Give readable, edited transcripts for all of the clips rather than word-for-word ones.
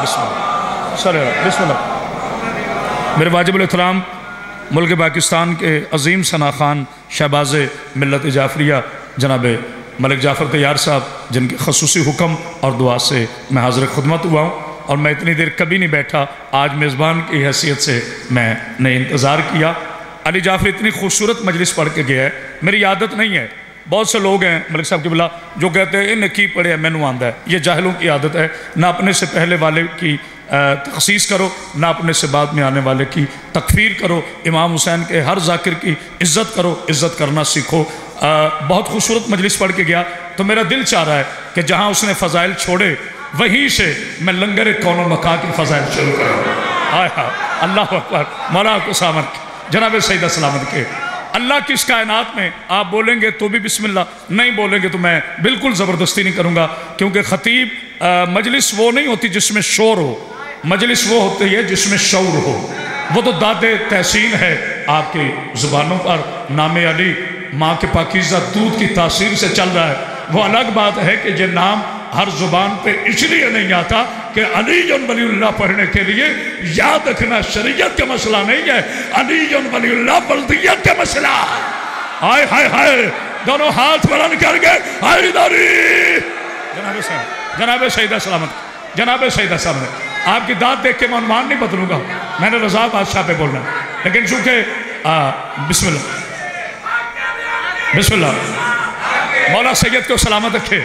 بسم اللہ۔ میرے واجب الاحترام ملک پاکستان کے عظیم ثنا خان شہباز ملت جعفریہ جناب ملک جعفر طیار صاحب، جن کے خصوصی حکم اور دعا سے میں حاضر خدمت ہوا ہوں، اور میں اتنی دیر کبھی نہیں بیٹھا، آج میزبان کی حیثیت سے میں نے انتظار کیا۔ علی جعفر اتنی خوبصورت مجلس پڑھ کے گیا ہے، میری عادت نہیں ہے۔ بہت سے لوگ ہیں ملک صاحب قبلہ جو کہتے ہیں انہیں کی پڑھے مینوں آندا ہے، یہ جاہلوں کی عادت ہے۔ نہ اپنے سے پہلے والے کی تخصیص کرو، نہ اپنے سے بعد میں آنے والے کی تکفیر کرو۔ امام حسین کے ہر ذاکر کی عزت کرو، عزت کرنا سیکھو۔ بہت خوبصورت مجلس پڑھ کے گیا تو میرا دل چاہ رہا ہے کہ جہاں اس نے فضائل چھوڑے وہیں سے میں لنگر کون و مکان کی فضائل شروع کروں۔ اللہ اکبر، مولا کو سامت جناب سیدہ سلامت کے اللہ کی اس کائنات میں آپ بولیں گے تو بھی بسم اللہ، نہیں بولیں گے تو میں بالکل زبردستی نہیں کروں گا، کیونکہ خطیب مجلس وہ نہیں ہوتی جس میں شور ہو، مجلس وہ ہوتی ہے جس میں شعور ہو۔ وہ تو داد تحسین ہے آپ کی زبانوں پر، نام علی ماں کے پاکیزہ دودھ کی تاثیر سے چل رہا ہے۔ وہ الگ بات ہے کہ یہ نام ہر زبان پہ اس لیے نہیں آتا کہ علی ولی اللہ پڑھنے کے لیے یاد رکھنا شریعت کا مسئلہ نہیں ہے، علی ولی اللہ بلدیت کا مسئلہ ہے۔ ہائے ہائے ہائے، دونوں ہاتھ بلند کر کے حیدری جناب سیدہ سلامت، جناب سیدہ سلامت، آپ کی داد دیکھ کے میں عنوان نہیں بدلوں گا، میں نے رضا بادشاہ پہ بولنا، لیکن چونکہ بسم اللہ بسم اللہ، مولا سید کو سلامت رکھے،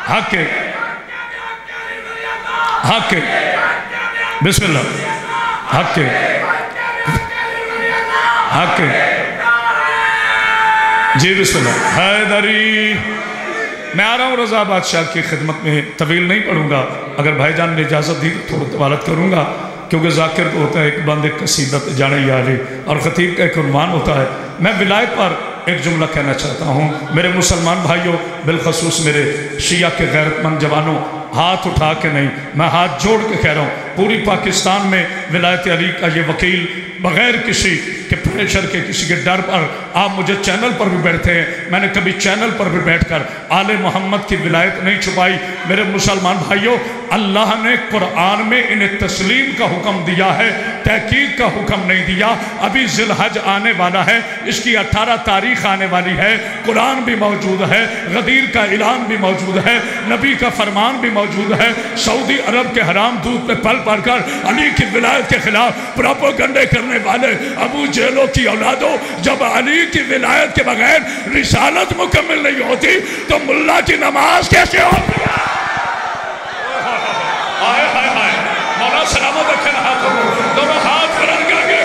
حق کے حق کے بسم اللہ، حق کے حق کے جی بسم اللہ حیدری۔ میں آ رہا ہوں رضا بادشاہ کی خدمت میں، طویل نہیں پڑھوں گا، اگر بھائی جان نے اجازت دی تو تھوڑا طوالت کروں گا، کیونکہ ذاکر کو ہوتا ہے ایک بند ایک قصیدت جانے یا علی، اور خطیب کا ایک عنوان ہوتا ہے۔ میں ولایت پر ایک جملہ کہنا چاہتا ہوں، میرے مسلمان بھائیوں، بالخصوص میرے شیعہ کے غیرت مند جوانوں، ہاتھ اٹھا کے نہیں، میں ہاتھ جوڑ کے کہہ رہا ہوں، پوری پاکستان میں ولایت علی کا یہ وکیل بغیر کسی کے پریشر کے، کسی کے ڈر پر، آپ مجھے چینل پر بھی بیٹھتے ہیں، میں نے کبھی چینل پر بھی بیٹھ کر آل محمد کی ولایت نہیں چھپائی۔ میرے مسلمان بھائیوں، اللہ نے قرآن میں انہیں تسلیم کا حکم دیا ہے، تحقیق کا حکم نہیں دیا۔ ابھی ذی الحج آنے والا ہے، اس کی 18 تاریخ آنے والی ہے، قرآن بھی موجود ہے، غدیر کا اعلان بھی موجود ہے، نبی کا فرمان بھی موجود ہے۔ سعودی عرب کے حرام دودھ پہ پل پڑھ کر علی کی ولایت کے خلاف پروپیگنڈے کرنے والے ابو جہلوں کی اولادوں، جب علی کی ولایت کے بغیر رسالت مکمل نہیں ہوتی تو ملا کی نماز کیسے ہوتی ہے؟ آئے آئے آئے، مولا سلامت رکھے نہ ہاتھوں کو، دونوں ہاتھ بلند کر کے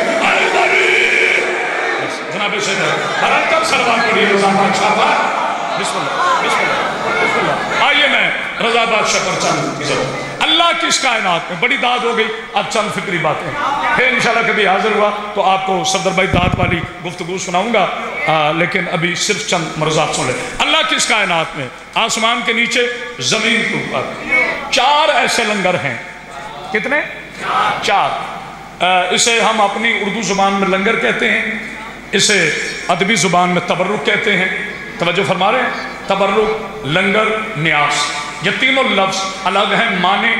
جناب سیدہ بلند کر سلوات پڑھیے رضا بادشاہ پر۔ بسم اللہ بسم اللہ بسم اللہ۔ آئیے میں رضا بادشاہ پر چند ضرور، اللہ کی اس کائنات میں بڑی داد ہو گئی، اب چند فکری باتیں، پھر انشاءاللہ کبھی حاضر ہوا تو آپ کو صفدر بھائی داد والی گفتگو سناؤں گا، لیکن ابھی صرف چند مرضات سن لیں۔ اللہ کی اس کائنات میں آسمان کے نیچے، زمین کے اوپر 4 ایسے لنگر ہیں۔ کتنے؟ 4۔ اسے ہم اپنی اردو زبان میں لنگر کہتے ہیں، اسے ادبی زبان میں تبرک کہتے ہیں۔ توجہ فرما رہے ہیں؟ تبرک، لنگر، نیاز، یہ تینوں لفظ الگ ہیں، معنی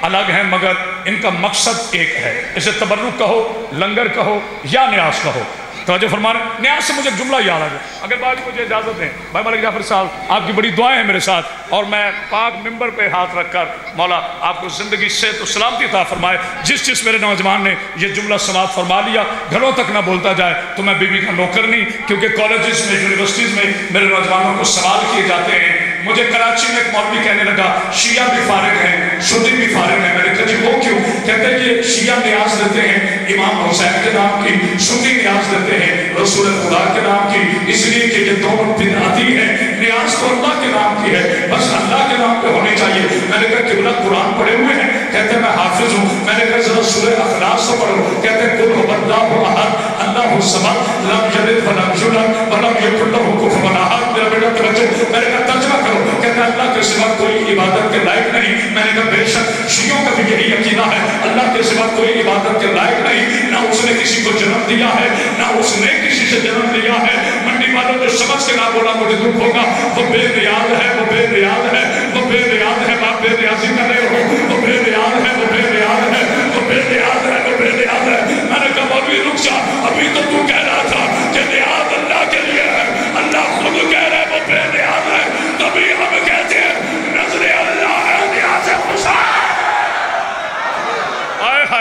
الگ ہیں، مگر ان کا مقصد ایک ہے۔ اسے تبرک کہو، لنگر کہو یا نیاز کہو۔ توجہ فرما رہے ہیں؟ نیاز سے مجھے جملہ یاد آ گیا، اگر بھائی مجھے اجازت دیں، بھائی ملک جعفر صاحب آپ کی بڑی دعائیں ہیں میرے ساتھ، اور میں پاک ممبر پہ ہاتھ رکھ کر مولا آپ کو زندگی صحت و سلامتی عطا فرمائے۔ جس میرے نوجوان نے یہ جملہ سماعت فرما لیا، گھروں تک نہ بولتا جائے تو میں بیوی کا نوکر نہیں، کیونکہ کالجز میں، یونیورسٹیز میں میرے نوجوانوں کو سوال کیے جاتے ہیں۔ مجھے کراچی میں ایک مولوی کہنے لگا شیعہ بھی فارغ ہیں، سنی بھی فارغ ہیں۔ میں نے کہا جی وہ کیوں؟ کہتے ہیں کہ شیعہ نیاز دیتے ہیں امام حسین کے نام کی، سنی نیاز دیتے ہیں رسول خدا کے نام کی، اس لیے کہ یہ دونوں بدعتی ہیں۔ نیاز تو اللہ کے نام کی ہے، بس اللہ کے نام پہ ہونی چاہیے۔ میں نے کہا قبلہ قرآن پڑھے ہوئے ہیں؟ کہتے ہیں میں حافظ ہوں۔ میں نے کہا ذرا سورہ اخلاص سے پڑھو۔ کہتے ہیں قل هو اللہ احد اللہ الصمد لم یلد ولم یولد ولم یکن له کفوا احد۔ میرا بیٹا توجہ، میں نے کہا ترجمہ کرو۔ کہتے ہیں اللہ کے سوا کوئی عبادت کے لائق نہیں۔ میں نے کہا بے شک شیعوں کا بھی یہی عقیدہ ہے، اللہ کے سوا کوئی عبادت کے لائق نہیں، نہ اس نے کسی کو جنم دیا ہے نہ اس نے کسی سے جنم لیا ہے۔ منڈی والوں جو سمجھ کے نہ بولا مجھے دکھ ہوگا، وہ بے نیاز ہے، وہ بے نیاز ہے، وہ بے نیاز ہے، آپ بے نیازی کر رہے ہو، وہ بے نیاز ہے، وہ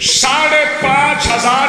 5,500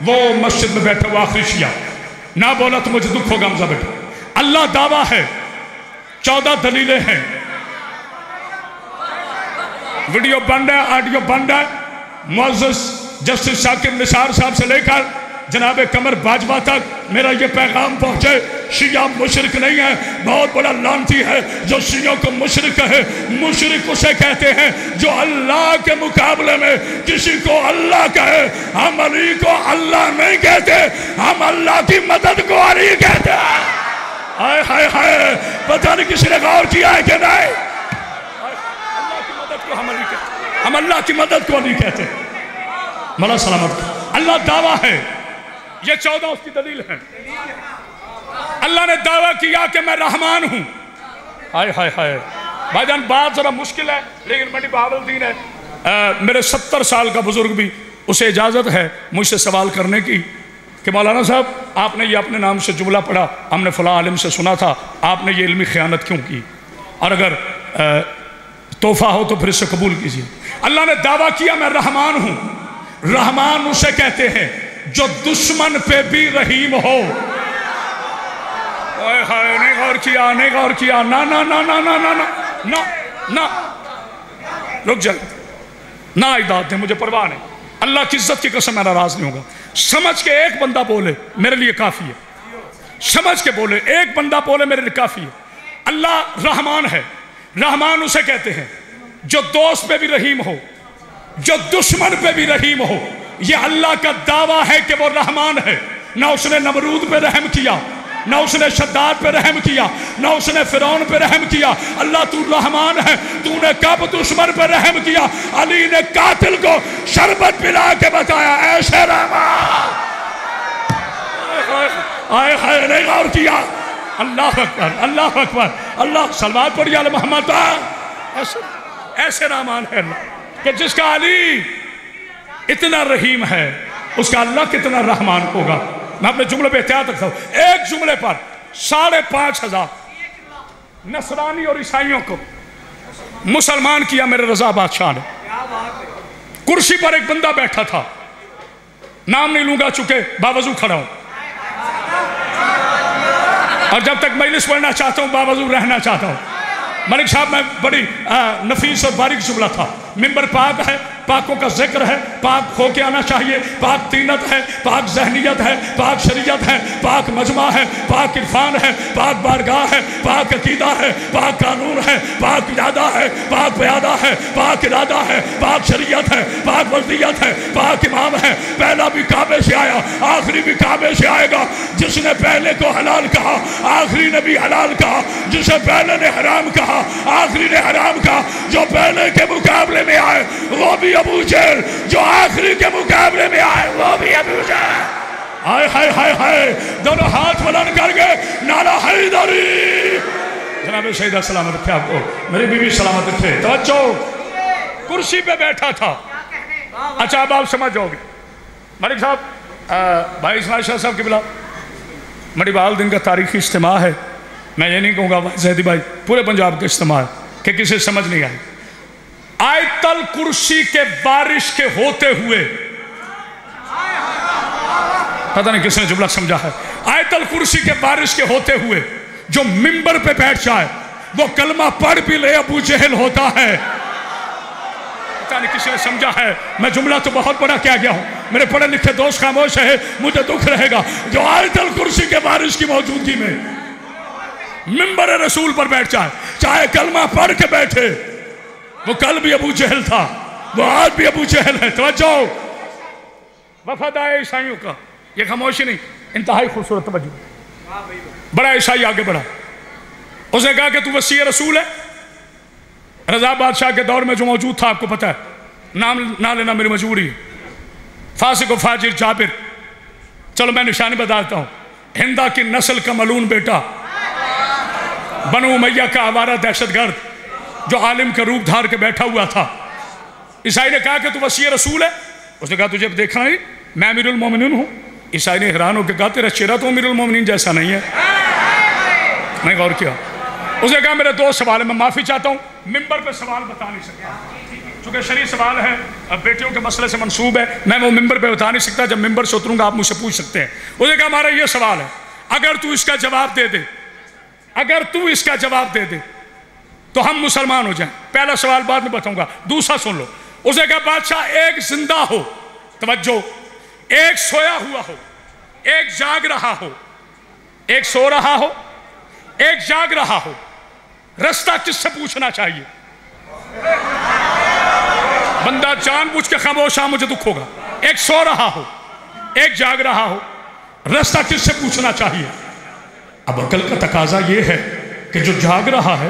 وہ مسجد میں بیٹھا وہ آخری شیعہ نہ بولا تو مجھے دکھ ہوگا حمزہ بیٹا. اللہ دعویٰ ہے 14 دلیلیں ہیں. ویڈیو بند ہے, آڈیو بند ہے. معزز جسٹس شاکر نثار صاحب سے لے کر جناب قمر باجوہ تک میرا یہ پیغام پہنچے, شیعہ مشرک نہیں ہے, بہت بڑا لعنتی ہے جو شیعوں کو مشرک کہے. مشرک اسے کہتے ہیں جو اللہ کے مقابلے میں کسی کو اللہ کہے. ہم علی کو اللہ نہیں کہتے, ہم اللہ کی مدد کو علی کہتے ہیں. ہائے ہائے ہائے, پتہ نہیں کسی نے غور کیا ہے کہ نہیں. اللہ کی مدد کو ہم علی کہتے ہیں, ہم اللہ کی مدد کو علی کہتے ہیں. مولا سلامت. اللہ دعویٰ ہے, یہ 14 اس کی دلیل ہے. اللہ نے دعویٰ کیا کہ میں رحمان ہوں. ہائے ہائے ہائے بھائی جان, بات ذرا مشکل ہے لیکن منڈی بہاولدین ہے, میرے 70 سال کا بزرگ بھی, اسے اجازت ہے مجھ سے سوال کرنے کی کہ مولانا صاحب آپ نے یہ اپنے نام سے جملہ پڑھا, ہم نے فلاں عالم سے سنا تھا, آپ نے یہ علمی خیانت کیوں کی, اور اگر تحفہ ہو تو پھر اسے قبول کیجیے. اللہ نے دعویٰ کیا میں رحمان ہوں. رحمان اسے کہتے ہیں جو دشمن پہ بھی رحیم ہو. نہیں غور کیا, نہیں غور کیا, نا نا نا نا نا نا نا نا, رک جائے, نا اجداد دیں, مجھے پرواہ نہیں. اللہ کی عزت کی قسم میں ناراض نہیں ہوگا. سمجھ کے ایک بندہ بولے میرے لیے کافی ہے. سمجھ کے بولے, ایک بندہ بولے میرے لیے کافی ہے. اللہ رحمان ہے. رحمان اسے کہتے ہیں جو دوست پہ بھی رحیم ہو, جو دشمن پہ بھی رحیم ہو. یہ اللہ کا دعویٰ ہے کہ وہ رحمان ہے. نہ اس نے نمرود پہ رحم کیا, نہ اس نے شداد پہ رحم کیا, نہ اس نے فرعون پہ رحم کیا. اللہ تو رحمان ہے, تو نے کب دشمن پہ رحم کیا؟ علی نے قاتل کو شربت پلا کے بتایا ایسے رحمان. آئے خیر نہیں غور کیا. اللہ اکبر, اللہ اکبر, اللہ صلوات پڑھی علی محمد. ایسے رحمان ہے اللہ کہ جس کا علی اتنا رحیم ہے اس کا اللہ کتنا رحمان ہوگا. میں اپنے جملے پہ احتیاط رکھتا ہوں. ایک جملے پر 5,500 نصرانی اور عیسائیوں کو مسلمان کیا میرے رضا بادشاہ نے. کرسی پر ایک بندہ بیٹھا تھا, نام نہیں لوں گا چکے باوضو کھڑا ہوں, اور جب تک مجلس پڑھنا چاہتا ہوں باوضو رہنا چاہتا ہوں. ملک صاحب میں بڑی نفیس اور باریک جملہ تھا. منبر پاک ہے, پاکوں کا ذکر ہے, پاک ہو کے آنا چاہیے, پاک طینت ہے, پاک ذہنیت ہے, پاک شریعت ہے, پاک مجمع ہے, پاک عرفان ہے, پاک بارگاہ ہے, پاک عقیدہ ہے, پاک قانون ہے, پاک ارادہ ہے, پاک پیادہ ہے, پاک ارادہ ہے, پاک شریعت ہے, پاک وردیت ہے, پاک امام ہے. پہلا بھی کعبے سے آیا, آخری بھی کعبے سے آئے گا. جس نے پہلے کو حلال کہا آخری نے بھی حلال کہا, جسے پہلے نے حرام کہا آخری نے حرام کہا. جو پہلے کے مقابلے میں آئے وہ بھی ابو جہل, جو آخری کے مقابلے میں آئے وہ بھی ابو جہل. ہائے ہائے ہائے ہائے, دونوں ہاتھ بلند کر کے نعرہ حیدری. جناب شہیدہ سلامت رکھے آپ کو, میری بیوی سلامت رکھے. توجہ, کرسی پہ بیٹھا تھا. اچھا اب آپ سمجھ جاؤ گے. ملک صاحب, بھائی اسماعیل شاہ صاحب کی بلا مڑی بہاولدین کا تاریخی اجتماع ہے. میں یہ نہیں کہوں گا زیدی بھائی, پورے پنجاب کا اجتماع ہے کہ کسی سمجھ نہیں آئی. آیت الکرسی کے بارش کے ہوتے ہوئے, پتہ نہیں کس نے جملہ سمجھا ہے, آیت الکرسی کے بارش کے ہوتے ہوئے جو منبر پہ بیٹھ جائے وہ کلمہ پڑھ بھی لے ابو جہل ہوتا ہے. پتہ نہیں کسی نے سمجھا ہے. میں جملہ تو بہت بڑا کیا گیا ہوں, میرے پڑھے لکھے دوست خاموش ہے, مجھے دکھ رہے گا. جو آیت الکرسی کے بارش کی موجودگی میں منبر رسول پر بیٹھ جائے, چاہے کلمہ پڑھ کے بیٹھے, وہ کل بھی ابو جہل تھا, وہ آج بھی ابو جہل ہے. توجہ, وفد آئے عیسائیوں کا, یہ خاموشی نہیں, انتہائی خوبصورت توجہ. بڑا عیسائی آگے بڑھا, اس نے کہا کہ تو وسیع رسول ہے. رضا بادشاہ کے دور میں جو موجود تھا آپ کو پتہ ہے, نام نہ لینا میری مجبوری ہے, فاسق و فاجر جابر. چلو میں نشانی بتاتا ہوں. ہندا کی نسل کا ملون بیٹا, بنو امیہ کا آوارہ دہشت گرد جو عالم کا روپ دھار کے بیٹھا ہوا تھا. عیسائی نے کہا کہ تو وسیع رسول ہے. اس نے کہا تجھے دیکھنا نہیں, میں امیر المومنین ہوں. عیسائی نے حیران ہو کے کہا تیرا چہرہ تو امیر المومنین جیسا نہیں ہے. میں غور کیا. اس نے کہا میرے 2 سوال ہیں, میں معافی چاہتا ہوں, منبر پہ سوال بتا نہیں سکتا. چونکہ شرعی سوال ہے، اب بیٹیوں کے مسئلے سے منسوب ہے، میں وہ ممبر پہ بتا نہیں سکتا، جب ممبر سے اتروں گا آپ مجھ سے پوچھ سکتے ہیں۔ اس نے کہا ہمارا یہ سوال ہے، اگر تو اس کا جواب دے دے، اگر تو اس کا جواب دے دے تو ہم مسلمان ہو جائیں۔ پہلا سوال بعد میں بتاؤں گا، دوسرا سن لو۔ اس نے کہا بادشاہ ایک زندہ ہو، توجہ، ایک سویا ہوا ہو، ایک جاگ رہا ہو، ایک سو رہا ہو، ایک جاگ رہا ہو، رستہ کس سے پوچھنا چاہیے؟ بندہ جان بوجھ کے خاموش ہے، مجھے دکھ ہوگا۔ ایک سو رہا ہو، ایک جاگ رہا ہو، رستہ کس سے پوچھنا چاہیے؟ اب عقل کا تقاضا یہ ہے کہ جو جاگ رہا ہے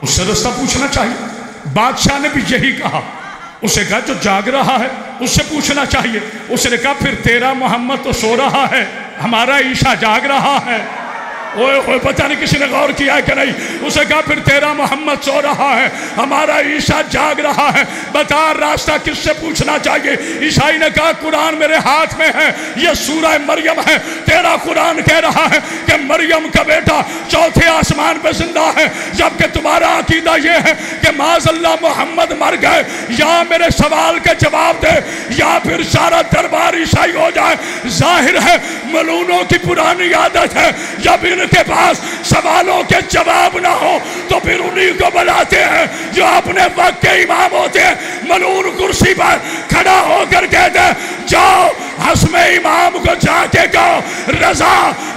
اس سے رستہ پوچھنا چاہیے۔ بادشاہ نے بھی یہی کہا، اسے کہا جو جاگ رہا ہے اس سے پوچھنا چاہیے۔ اس نے کہا پھر تیرا محمد تو سو رہا ہے، ہمارا عیسیٰ جاگ رہا ہے۔ اوہ پتہ نہیں کسی نے غور کیا ہے کہ نہیں۔ اسے کہا پھر تیرا محمد سو رہا ہے، ہمارا عیسیٰ جاگ رہا ہے، بتا راستہ کس سے پوچھنا چاہیے؟ عیسائی نے کہا قرآن میرے ہاتھ میں ہے، یہ سورہ مریم ہے، تیرا قرآن کہہ رہا ہے کہ مریم کا بیٹا چوتھے آسمان پہ زندہ ہے، جبکہ تمہارا عقیدہ یہ ہے کہ معاذ اللہ محمد مر گئے۔ یا میرے سوال کا جواب دے یا پھر سارا دربار عیسائی ہو جائے۔ ظاہر ہے ملونوں کی پرانی عادت ہے، جب ان کے پاس سوالوں کے جواب نہ ہو تو پھر انہی کو بلاتے ہیں جو اپنے وقت کے امام ہوتے ہیں۔ ملون کرسی پر کھڑا ہو کر کہتے ہیں جاؤ حسم امام کو جا کے کہو رضا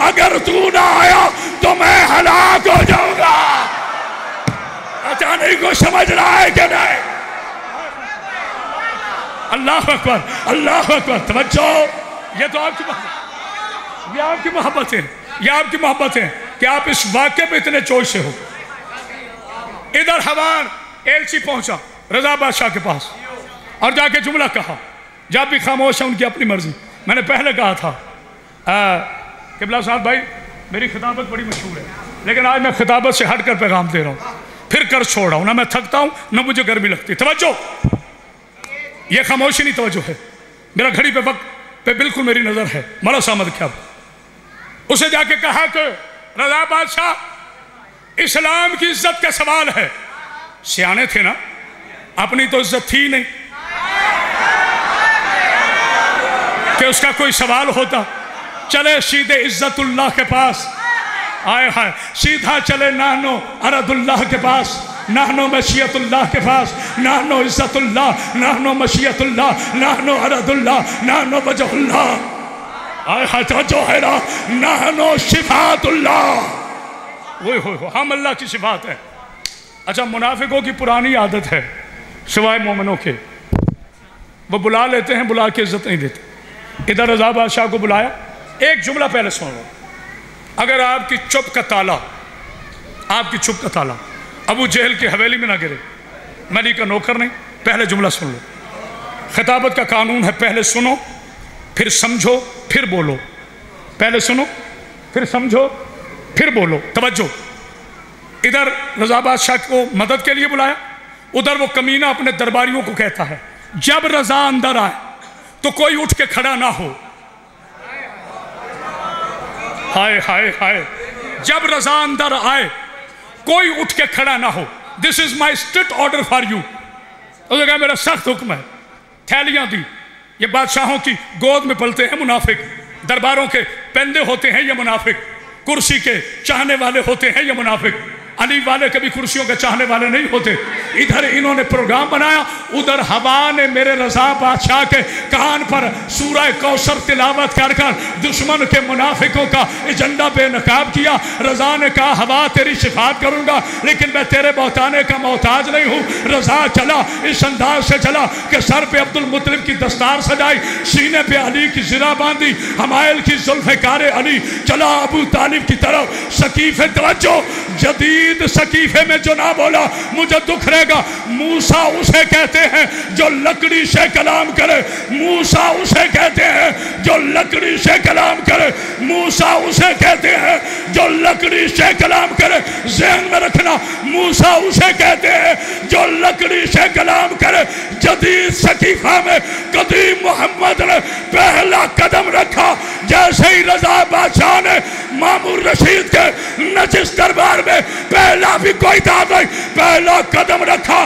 اگر تو نہ آیا تو میں ہلاک ہو جاؤں گا۔ اچانک کو سمجھ رہا ہے کہ نہیں؟ اللہ اکبر، اللہ اکبر، توجہ، یہ تو آپ کی محبت، یہ آپ کی محبت ہے، یہ آپ کی محبت ہے کہ آپ اس واقعے پہ اتنے چوش سے ہو۔ ادھر حوان ایلچی پہنچا رضا بادشاہ کے پاس اور جا کے جملہ کہا، جب بھی خاموش ہے ان کی اپنی مرضی۔ میں نے پہلے کہا تھا قبلہ صاحب بھائی میری خطابت بڑی مشہور ہے، لیکن آج میں خطابت سے ہٹ کر پیغام دے رہا ہوں، پھر کر چھوڑ رہا ہوں، نہ میں تھکتا ہوں نہ مجھے گرمی لگتی۔ توجہ، یہ خاموشی نہیں توجہ ہے، میرا گھڑی پہ وقت پہ بالکل میری نظر ہے۔ مولا سامد کیا اسے جا کے کہا کہ رضا بادشاہ اسلام کی عزت کا سوال ہے۔ سیانے تھے نا، اپنی تو عزت تھی نہیں کہ اس کا کوئی سوال ہوتا۔ چلے سیدھے عزت اللہ کے پاس، آئے ہائے سیدھا چلے نحنو ارد اللہ کے پاس، نحنو مشیت اللہ کے پاس، نحنو عزت اللہ، نحنو مشیت اللہ، نحنو ارد اللہ، نحنو وجہ اللہ، آئے ہائے توجہ ہے نا، نحنو صفات اللہ، ہم اللہ کی صفات ہے۔ اچھا منافقوں کی پرانی عادت ہے سوائے مومنوں کے، وہ بلا لیتے ہیں بلا کے عزت نہیں دیتے۔ ادھر رضا بادشاہ کو بلایا، ایک جملہ پہلے سن لو، اگر آپ کی چپ کا تالا، آپ کی چپ کا تالا ابو جہل کی حویلی میں نہ گرے، میں نہیں کا نوکر نہیں، پہلے جملہ سن لو۔ خطابت کا قانون ہے پہلے سنو پھر سمجھو پھر بولو، پہلے سنو پھر سمجھو پھر بولو۔ توجہ، ادھر رضا بادشاہ کو مدد کے لیے بلایا، ادھر وہ کمینہ اپنے درباریوں کو کہتا ہے جب رضا اندر آئے تو کوئی اٹھ کے کھڑا نہ ہو۔ ہائے ہائے ہائے، جب رضا اندر آئے کوئی اٹھ کے کھڑا نہ ہو۔ This is my strict order for you۔ اس نے کہا میرا سخت حکم ہے۔ تھیلیاں دی، یہ بادشاہوں کی گود میں پلتے ہیں منافق، درباروں کے پہندے ہوتے ہیں یہ منافق، کرسی کے چاہنے والے ہوتے ہیں یہ منافق، علی والے کبھی کرسیوں کے چاہنے والے نہیں ہوتے۔ ادھر انہوں نے پروگرام بنایا، ادھر ہوا نے میرے رضا بادشاہ کے کان پر سورہ کوثر تلاوت کر کر دشمن کے منافقوں کا ایجنڈا بے نقاب کیا۔ رضا نے کہا ہوا تیری صفات کروں گا لیکن میں تیرے بہتانے کا محتاج نہیں ہوں۔ رضا چلا اس انداز سے چلا کہ سر پہ عبد المطلب کی دستار سجائی، سینے پہ علی کی زرہ باندھی، حمائل کی ذوالفقار علی، چلا ابو طالب کی طرف۔ سقیفے توجہ، جدید سقیفے میں جو نہ بولا مجھے دکھ رہے گا۔ موسیٰ اسے کہتے ہیں جو لکڑی سے کلام کرے، موسیٰ اسے کہتے ہیں جو لکڑی سے کلام کرے، موسیٰ اسے کہتے ہیں جو لکڑی سے کلام کرے۔ ذہن میں رکھنا، موسیٰ اسے کہتے ہیں جو لکڑی سے کلام کرے۔ جدید سقیفہ میں قدیم محمد نے پہلا قدم رکھا، جیسے ہی رضا بادشاہ نے مامور رشید کے نجس دربار میں پہلا بھی کوئی دعوی نہیں، پہلا قدم رکھا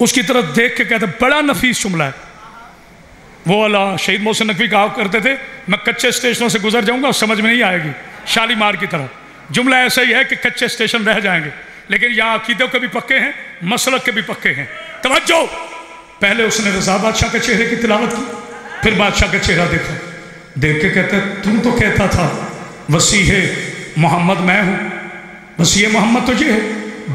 اس کی طرف دیکھ کے کہتے بڑا نفیس جملہ ہے. وہ اللہ شہید محسن نقوی کہا کرتے تھے میں کچے اسٹیشنوں سے گزر جاؤں گا سمجھ میں نہیں آئے گی شالیمار کی طرح. جملہ ایسا ہی ہے کہ کچے اسٹیشن رہ جائیں گے لیکن یہاں عقیدوں کے بھی پکے ہیں مسلک کے بھی پکے ہیں. توجہ. پہلے اس نے رضا بادشاہ کے چہرے کی تلاوت کی پھر بادشاہ کا چہرہ دیکھا. دیکھ کے کہتے تم تو کہتا تھا وسیح محمد میں ہوں وسیح محمد تو یہ ہے.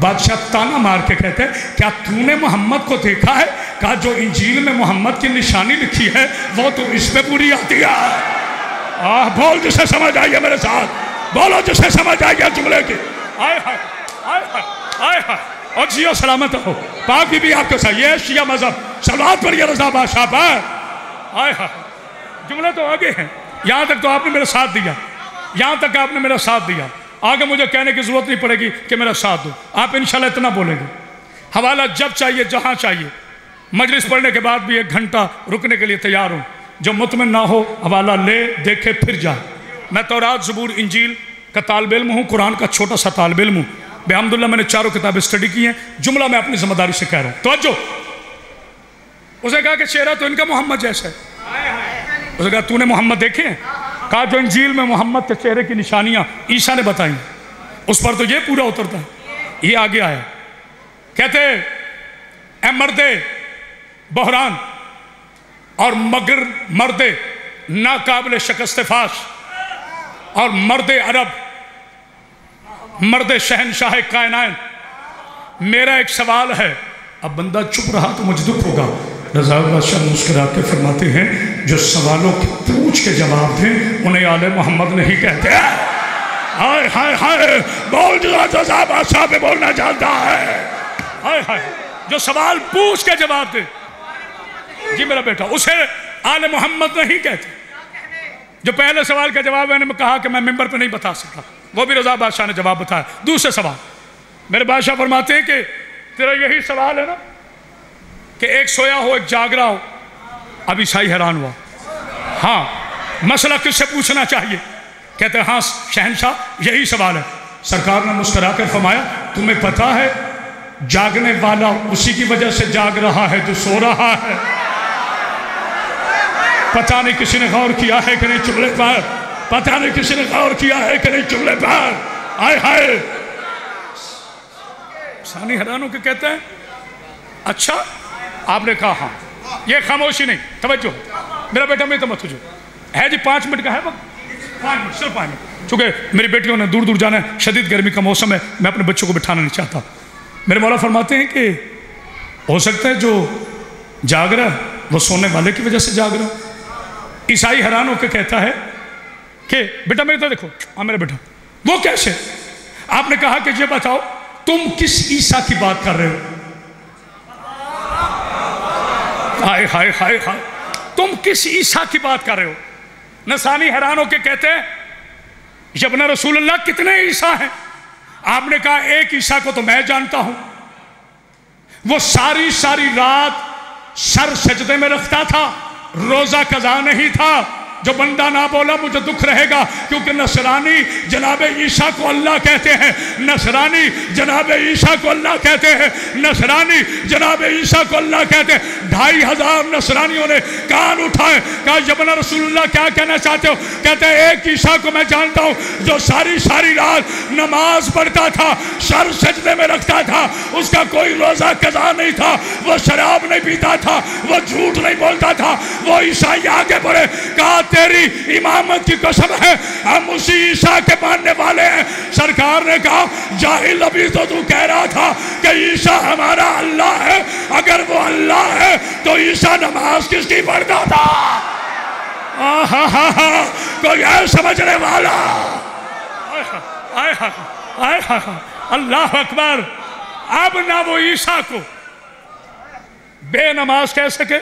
بادشاہ تانا مار کے کہتے ہیں کیا تو نے محمد کو دیکھا ہے؟ کہا جو انجیل میں محمد کی نشانی لکھی ہے وہ تو اس پہ پوری آتی ہے. بول جسے سمجھ آئیے میرے ساتھ بولو جسے سمجھ آئیے جملے کی. آئے ہائے آئے ہائے آئے ہائے اور جیو سلامت ہو پاک بھی آپ کے ساتھ. یہ شیعہ مذہب صلوات پڑھیے رضا بادشاہ پر. آئے ہائے جملے تو آگے ہیں. یہاں تک تو آپ نے میرا ساتھ دیا یہاں تک آپ نے میرا ساتھ دیا. آگے مجھے کہنے کی ضرورت نہیں پڑے گی کہ میرا ساتھ دو. آپ انشاءاللہ اتنا بولیں گے. حوالہ جب چاہیے جہاں چاہیے. مجلس پڑھنے کے بعد بھی 1 گھنٹہ رکنے کے لیے تیار ہوں. جو مطمئن نہ ہو حوالہ لے دیکھے پھر جائے. میں تورات زبور انجیل کا طالب علم ہوں قرآن کا چھوٹا سا طالب علم ہوں. بحمداللہ میں نے 4 کتابیں اسٹڈی کی ہیں. جملہ میں اپنی ذمہ داری سے کہہ رہا ہوں. توجہ. اس نے کہا کہ چہرہ تو ان کا محمد جیسا ہے. اس نے کہا تو نے محمد دیکھے ہیں؟ کہا جو انجیل میں محمد کے چہرے کی نشانیاں عیسیٰ نے بتائیں اس پر تو یہ پورا اترتا ہے. یہ آگے آیا کہتے اے مرد بحران اور مگر مرد ناقابل شکست فاش اور مرد عرب مرد شہنشاہ کائنات میرا ایک سوال ہے. اب بندہ چپ رہا تو مجھے دکھ ہوگا. رضا بادشاہ مسکرا کے فرماتے ہیں جو سوالوں کی پوچھ کے جواب دیں انہیں آل محمد نہیں کہتے. ہائے ہائے ہائے بول جو رضا بادشاہ پہ بولنا چاہتا ہے. ہائے ہائے جو سوال پوچھ کے جواب دے جی میرا بیٹا اسے آل محمد نہیں کہتے. جو پہلے سوال کا جواب میں نے کہا کہ میں ممبر پہ نہیں بتا سکتا وہ بھی رضا بادشاہ نے جواب بتایا. دوسرے سوال میرے بادشاہ فرماتے ہیں کہ تیرا یہی سوال ہے نا کہ ایک سویا ہو ایک جاگ رہا ہو. اب عیسائی حیران ہوا. ہاں مسئلہ کس سے پوچھنا چاہیے؟ کہتے ہیں ہاں شہنشاہ یہی سوال ہے. سرکار نے مسکرا کر فرمایا تمہیں پتا ہے جاگنے والا اسی کی وجہ سے جاگ رہا ہے جو سو رہا ہے. پتہ نہیں کسی نے غور کیا ہے کہ نہیں جملے پر. پتہ نہیں کسی نے غور کیا ہے کہ نہیں جملے پر. آئے ہائے ثانی حیران ہو کے کہتے ہیں اچھا آپ نے کہا ہاں. یہ خاموشی نہیں توجہ میرا بیٹا میں تو مت ہو ہے جی 5 منٹ کا ہے وقت 5 منٹ صرف 5 منٹ. چونکہ میری بیٹیوں نے دور دور جانا ہے شدید گرمی کا موسم ہے میں اپنے بچوں کو بٹھانا نہیں چاہتا. میرے مولا فرماتے ہیں کہ ہو سکتا ہے جو جاگ رہا ہے وہ سونے والے کی وجہ سے جاگ رہا. عیسائی حیران ہو کے کہتا ہے کہ بیٹا میرے تو دیکھو ہاں میرا بیٹا وہ کیسے. آپ نے کہا کہ یہ بتاؤ تم کس عیسیٰ کی بات کر رہے ہو؟ ہائے ہائے ہائے ہائے تم کس عیسیٰ کی بات کر رہے ہو؟ نصرانی حیران ہو کے کہتے ہیں ابن رسول اللہ کتنے عیسیٰ ہیں؟ آپ نے کہا ایک عیسیٰ کو تو میں جانتا ہوں وہ ساری رات سر سجدے میں رکھتا تھا روزہ قضا نہیں تھا. جو بندہ نہ بولا مجھے دکھ رہے گا کیونکہ نصرانی جناب عیسیٰ کو اللہ کہتے ہیں. نصرانی جناب عیسیٰ کو اللہ کہتے ہیں. نصرانی جناب عیسیٰ کو اللہ کہتے ہیں. 2500 نصرانیوں نے کان اٹھائے کہا ابن رسول اللہ کیا کہنا چاہتے ہو؟ کہتے ہیں ایک عیسیٰ کو میں جانتا ہوں جو ساری رات نماز پڑھتا تھا سر سجدے میں رکھتا تھا اس کا کوئی روزہ قضا نہیں تھا وہ شراب نہیں پیتا تھا وہ جھوٹ نہیں بولتا تھا. وہ عیسائی آگے بڑھے کہا تیری امامت کی قسم ہے ہم اسی عیسیٰ کے ماننے والے ہیں. سرکار نے کہا جاہل ابھی تو کہہ رہا تھا کہ عیسیٰ ہمارا اللہ ہے. اگر وہ اللہ ہے تو عیسیٰ نماز کس کی پڑھتا تھا؟ کوئی ہے سمجھنے والا؟ اللہ اکبر. اب نہ وہ عیسیٰ کو بے نماز کہہ سکے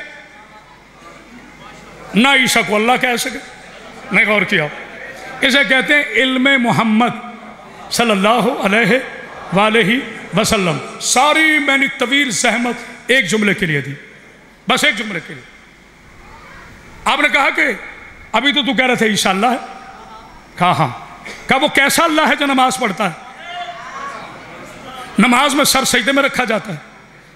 نہ عیسیٰ کو اللہ کہہ سکے. نہیں غور کیا. اسے کہتے ہیں علم محمد صلی اللہ علیہ وآلہ وسلم. ساری میں نے طویل زحمت ایک جملے کے لیے دی بس ایک جملے کے لیے. آپ نے کہا کہ ابھی تو کہہ رہے تھے عیسیٰ اللہ ہے. کہا ہاں. کہا وہ کیسا اللہ ہے جو نماز پڑھتا ہے؟ نماز میں سر سجدے میں رکھا جاتا ہے.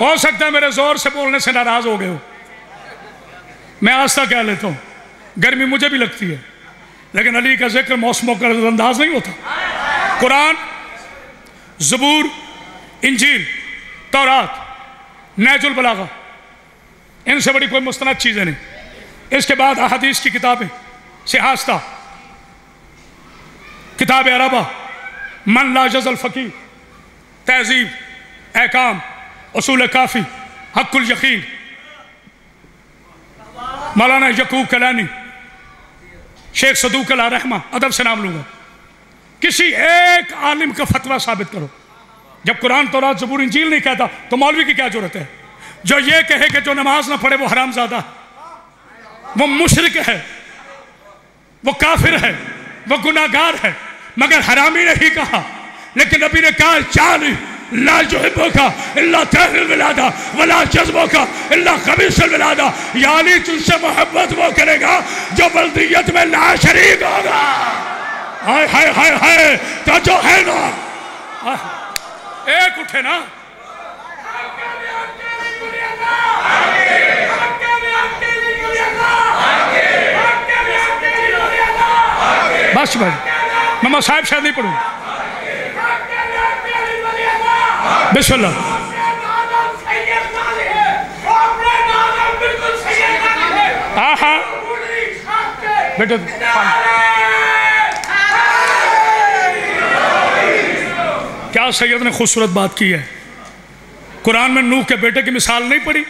ہو سکتا ہے میرے زور سے بولنے سے ناراض ہو گئے ہو، میں آستہ کہہ لیتا ہوں، گرمی مجھے بھی لگتی ہے، لیکن علی کا ذکر موسموں کا انداز نہیں ہوتا۔ قرآن، زبور، انجیل، تورات، نہج البلاغہ، ان سے بڑی کوئی مستند چیزیں نہیں۔ اس کے بعد احادیث کی کتابیں، سیاستہ، کتاب عربہ، من لا جز الفقیر، تہذیب، احکام، اصول کافی، حق الیقین، مولانا یعقوب کلانی، شیخ صدوق علیہ رحمہ، ادب سے نام لوں گا، کسی ایک عالم کا فتویٰ ثابت کرو۔ جب قرآن، تورات، زبور، انجیل نہیں کہتا تو مولوی کی کیا ضرورت ہے؟ جو یہ کہے کہ جو نماز نہ پڑھے وہ حرام زادہ ہے، وہ مشرک ہے، وہ کافر ہے، وہ گناہگار ہے، مگر حرامی نہیں کہا، لیکن نبی نے کہا چالی لا یحبک الا طاہر الولادہ ولا جذبک الا خبیث الولادہ، یعنی تجھ سے محبت وہ کرے گا جو بلدیت میں لا شریک ہوگا۔ ہائے ہائے ہائے ہائے، تو جو ہے نا ایک اٹھے نا، بس بھائی میں مصاحب شاید نہیں پڑھوں، بسم اللہ۔ آہا بیٹا کیا سید نے خوبصورت بات کی ہے۔ قرآن میں نوح کے بیٹے کی مثال نہیں پڑھی؟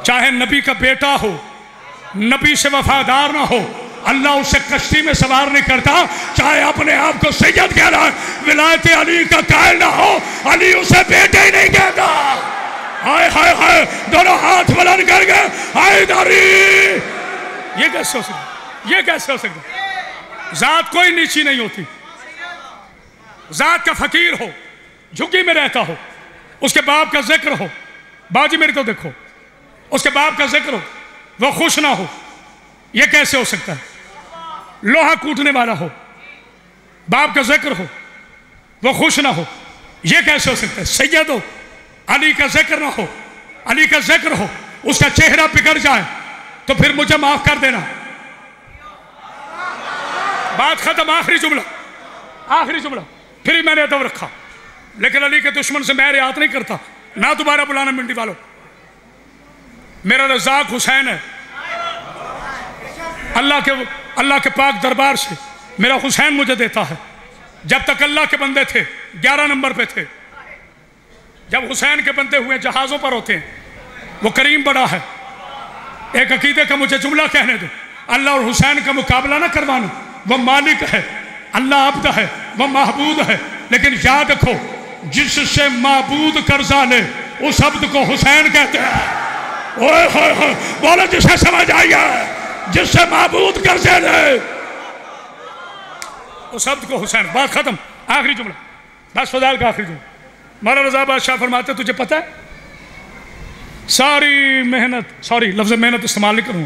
چاہے نبی کا بیٹا ہو، نبی سے وفادار نہ ہو، اللہ اسے کشتی میں سوار نہیں کرتا، چاہے اپنے آپ کو سید کہہ رہا ہے، ولایت علی کا قائل نہ ہو، علی اسے بیٹے ہی نہیں کہتا۔ ہائے ہائے ہائے، دونوں ہاتھ بلند کر گئے، حیدری۔ یہ کیسے ہو سکتا؟ یہ کیسے ہو سکتا؟ ذات کوئی نیچی نہیں ہوتی، ذات کا فقیر ہو، جھکی میں رہتا ہو، اس کے باپ کا ذکر ہو، باجی میری تو دیکھو، اس کے باپ کا ذکر ہو، وہ خوش نہ ہو، یہ کیسے ہو سکتا ہے؟ لوہا کوٹنے والا ہو، باپ کا ذکر ہو، وہ خوش نہ ہو، یہ کیسے ہو سکتا ہے؟ سید ہو، علی کا ذکر نہ ہو، علی کا ذکر ہو، اس کا چہرہ بگڑ جائے تو پھر مجھے معاف کر دینا۔ بات ختم، آخری جملہ، آخری جملہ، پھر بھی میں نے ادب رکھا، لیکن علی کے دشمن سے میں رعایت نہیں کرتا، نہ دوبارہ بلانا منڈی والوں۔ میرا رزاق حسین ہے، اللہ کے پاک دربار سے میرا حسین مجھے دیتا ہے۔ جب تک اللہ کے بندے تھے 11 نمبر پہ تھے، جب حسین کے بندے ہوئے جہازوں پر ہوتے ہیں، وہ کریم بڑا ہے۔ ایک عقیدے کا مجھے جملہ کہنے دو، اللہ اور حسین کا مقابلہ نہ کروانا، وہ مالک ہے، اللہ عبد ہے، وہ معبود ہے، لیکن یاد رکھو جس سے معبود قرضہ لے اس عبد کو حسین کہتے ہیں۔ اوہ ہوئے ہوئے، بولو جسے سمجھ آئیے، جس سے معبود قرضے لے اس عبد کو حسین۔ بات ختم، آخری جملہ، بس فضائل کا آخری جملہ۔ مولانا رضا بادشاہ فرماتے تجھے پتہ ہے ساری محنت، سوری لفظ محنت استعمال نہیں کروں،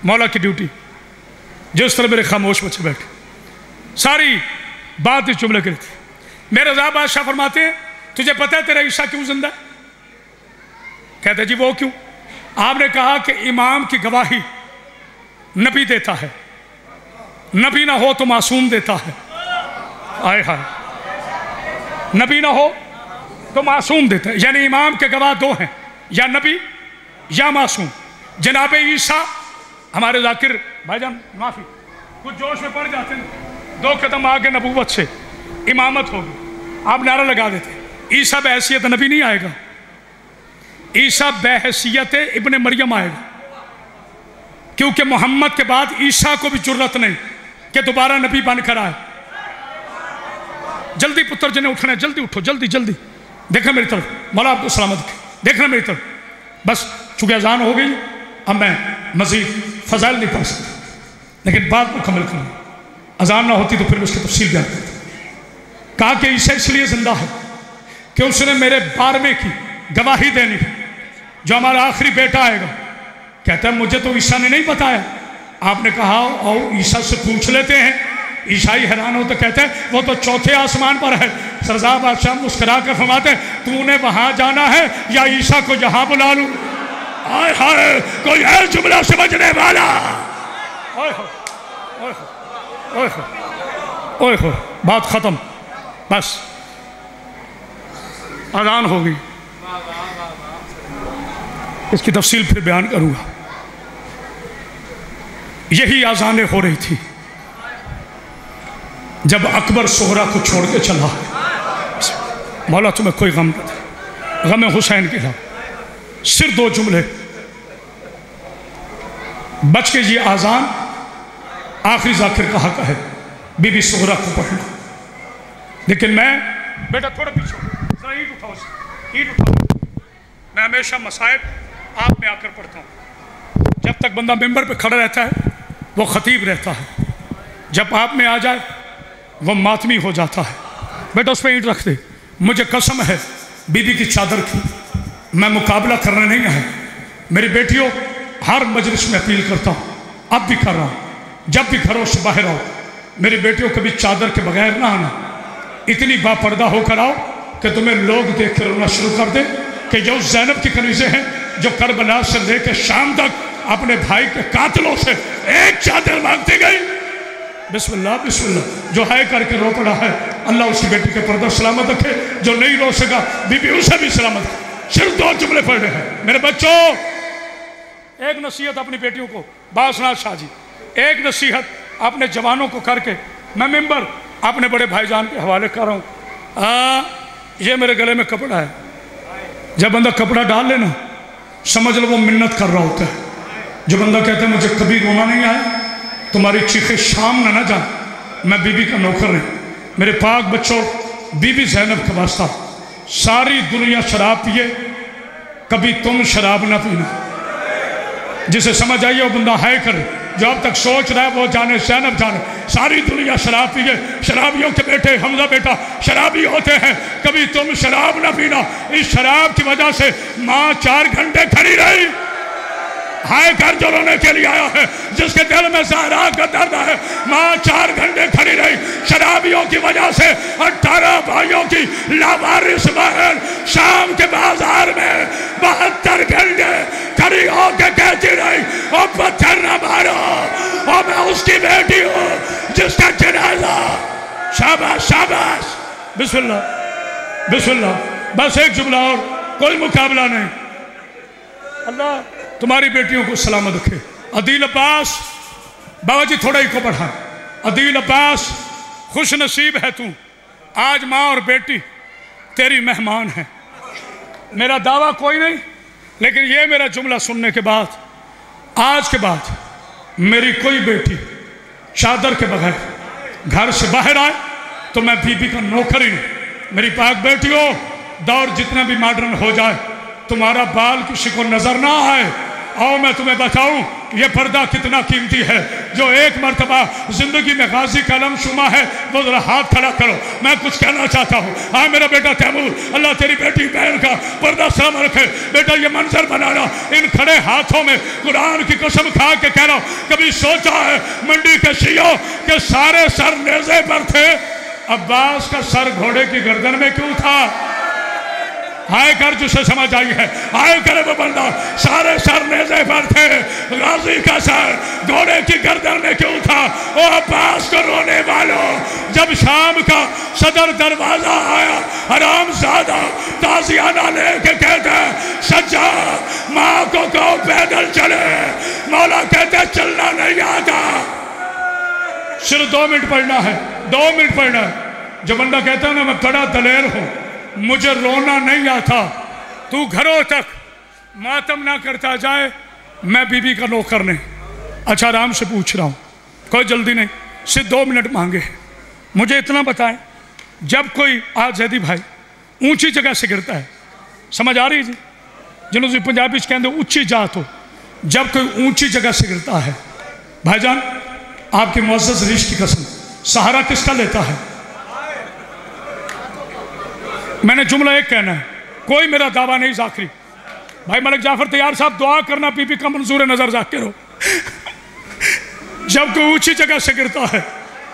مولا کی ڈیوٹی، جس طرح میرے خاموش بچے بیٹھے، ساری بات اس جملے کی تھی۔ میرے رضا بادشاہ فرماتے ہیں تجھے پتہ ہے تیرا عیسیٰ کیوں زندہ ہے؟ کہتے جی وہ کیوں؟ آپ نے کہا کہ امام کی گواہی نبی دیتا ہے، نبی نہ ہو تو معصوم دیتا ہے۔ آئے ہائے، نبی نہ ہو تو معصوم دیتا ہے، یعنی امام کے گواہ دو ہیں، یا نبی یا معصوم۔ جناب عیسیٰ، ہمارے ذاکر بھائی جان معافی، کچھ جوش میں پڑ جاتے ہیں، 2 قدم آگے نبوت سے امامت ہوگی، آپ نعرہ لگا دیتے ہیں عیسیٰ بحیثیت نبی نہیں آئے گا، عیسیٰ بحیثیت ابن مریم آئے گا، کیونکہ محمد کے بعد عیسیٰ کو بھی جرت نہیں کہ دوبارہ نبی بن کر آئے۔ جلدی پتر جنہیں اٹھنا ہے، جلدی اٹھو، جلدی جلدی، دیکھنا میری طرف، مولا عبد السلامت دیکھنا میری طرف۔ بس چونکہ اذان ہو گئی، اب میں مزید فضائل نہیں پڑھ سکتا، لیکن بات مکمل کرنا، اذان نہ ہوتی تو پھر اس کی تفصیل بیان کرتا۔ کہا کہ عیسیٰ اس لیے زندہ ہے کہ اس نے میرے بارہویں کی گواہی دینی ہے، جو ہمارا آخری بیٹا آئے گا۔ کہتا ہے مجھے تو عیسیٰ نے نہیں بتایا۔ آپ نے کہا اور عیسیٰ سے پوچھ لیتے ہیں عیسائی حیران ہوتے کہتے ہیں وہ تو چوتھے آسمان پر ہے۔ سرزا بادشاہ مسکرا کر فرماتے ہیں تو نے وہاں جانا ہے یا عیسیٰ کو یہاں بلا لوں؟ آئے ہائے کوئی ہے جملہ سمجھنے والا؟ اوئے ہو اوئے ہو اوئے ہو اوئے ہو، بات ختم، بس اذان ہوگی، اس کی تفصیل پھر بیان کروں گا۔ یہی اذانیں ہو رہی تھی جب اکبر صغرا کو چھوڑ کے چلا ہے۔ مولا تمہیں کوئی غم نہ تھا، غم حسین کے علاوہ صرف 2 جملے بچ کے یہ اذان آخری ذاکر کا حق ہے، بی بی صغرا کو پڑھنا۔ لیکن میں بیٹا تھوڑا پیچھے ذرا اینٹ اٹھاؤ، اینٹ اٹھاؤ، میں ہمیشہ مصائب آپ میں آ کر پڑھتا ہوں۔ جب تک بندہ ممبر پہ کھڑا رہتا ہے وہ خطیب رہتا ہے، جب آپ میں آ جائے وہ ماتمی ہو جاتا ہے۔ بیٹا اس پہ اینٹ رکھ دے۔ مجھے قسم ہے بی بی کی چادر کی، میں مقابلہ کرنے نہیں آیا۔ میری بیٹیوں ہر مجلس میں اپیل کرتا ہوں، اب بھی کر رہا ہوں، جب بھی گھروں سے باہر آؤ میری بیٹیوں کبھی چادر کے بغیر نہ آنا، اتنی با پردہ ہو کر آؤ کہ تمہیں لوگ دیکھ کر رونا شروع کر دیں کہ یہ اس زینب کی کنیزیں ہیں جو کربلا سے لے کے شام تک اپنے بھائی کے قاتلوں سے ایک چادر مانگتی گئی۔ بسم اللہ بسم اللہ، جو ہے کر کے رو پڑا ہے اللہ اس کی بیٹی کے پردہ سلامت رکھے، جو نہیں رو سکا بی بی اسے بھی سلامت رکھے۔ صرف 2 جملے پڑھ رہے ہیں میرے بچوں۔ ایک نصیحت اپنی بیٹیوں کو، باسنات شاہ جی، ایک نصیحت اپنے جوانوں کو کر کے میں ممبر اپنے بڑے بھائی جان کے حوالے کر رہا ہوں۔ یہ میرے گلے میں کپڑا ہے، جب بندہ کپڑا ڈال لینا سمجھ لو وہ منت کر رہا ہوتا ہے۔ جو بندہ کہتا ہے مجھے کبھی رونا نہیں آیا، تمہاری چیخیں شام نہ جان، میں بی بی کا نوکر نہیں۔ میرے پاک بچوں، بی بی زینب کا واسطہ، ساری دنیا شراب پیے کبھی تم شراب نہ پینا۔ جسے سمجھ آئیے وہ بندہ ہے کرے، جو اب تک سوچ رہا ہے وہ جانے، زینب جانے۔ ساری دنیا شراب پیے، شرابیوں کے بیٹے حمزہ بیٹا شرابی ہوتے ہیں، کبھی تم شراب نہ پینا۔ اس شراب کی وجہ سے ماں 4 گھنٹے کھڑی رہی، ہائے کر جو رونے کے لیے آیا ہے، جس کے دل میں زہرا کا درد ہے، ماں 4 گھنٹے کھڑی رہی شرابیوں کی وجہ سے۔ 18 بھائیوں کی لاوارث بہن شام کے بازار میں 72 گھنٹے کھڑی ہو کے کہتی رہی او پتھر نہ مارو، او میں اس کی بیٹی ہوں جس کا جنازہ۔ شاباش شاباش، بسم اللہ بسم اللہ، بس ایک جملہ اور، کوئی مقابلہ نہیں۔ اللہ تمہاری بیٹیوں کو سلامت رکھے۔ عدیل عباس، بابا جی تھوڑا ہی کو بڑھا، عدیل عباس خوش نصیب ہے تو، آج ماں اور بیٹی تیری مہمان ہیں۔ میرا دعویٰ کوئی نہیں، لیکن یہ میرا جملہ سننے کے بعد آج کے بعد میری کوئی بیٹی چادر کے بغیر گھر سے باہر آئے تو میں بی بی کا نوکر ہی نہیں۔ میری پاک بیٹیوں، دور جتنا بھی ماڈرن ہو جائے تمہارا بال کسی کو نظر نہ آئے۔ آؤ میں تمہیں بتاؤں یہ پردہ کتنا قیمتی ہے۔ جو ایک مرتبہ زندگی میں غازی کا علم شمع ہے وہ ذرا ہاتھ کھڑا کرو، میں کچھ کہنا چاہتا ہوں۔ ہاں میرا بیٹا تیمور، اللہ تیری بیٹی بہن کا پردہ سلام رکھے۔ بیٹا یہ منظر بنانا، ان کھڑے ہاتھوں میں قرآن کی قسم کھا کے کہنا، کبھی سوچا ہے منڈی کے شیعوں کے سارے سر نیزے پر تھے، عباس کا سر گھوڑے کی گردن میں کیوں تھا؟ آئے کر جسے سمجھ آئی ہے، آئے کرے وہ بندہ، سارے سر نیزے پر تھے، غازی کا سر گھوڑے کی گردن میں کیوں تھا؟ او عباس کو رونے والوں، جب شام کا صدر دروازہ آیا، حرام زادہ تازیانہ لے کے کہتے ہیں سجاد ماں کو کہو پیدل چلے، مولا کہتے ہیں چلنا نہیں آتا۔ صرف 2 منٹ پڑھنا ہے، 2 منٹ پڑھنا ہے۔ جو بندہ کہتا ہے نا میں بڑا دلیر ہوں، مجھے رونا نہیں آتا، تو گھروں تک ماتم نہ کرتا جائے، میں بی بی کا نوکر نہیں۔ اچھا آرام سے پوچھ رہا ہوں، کوئی جلدی نہیں، صرف 2 منٹ مانگے۔ مجھے اتنا بتائیں، جب کوئی آج زیدی بھائی اونچی جگہ سے گرتا ہے، سمجھ آ رہی جی، جنہوں سے پنجابی سے کہتے ہیں اونچی جات ہو، جب کوئی اونچی جگہ سے گرتا ہے، بھائی جان آپ کی معزز ریش کی قسم، سہارا کس کا لیتا ہے؟ میں نے جملہ ایک کہنا ہے، کوئی میرا دعویٰ نہیں ذاکری۔ بھائی ملک جعفر تیار صاحب دعا کرنا بی بی کا منظور نظر ذاکر ہو۔ جب کوئی اونچی جگہ سے گرتا ہے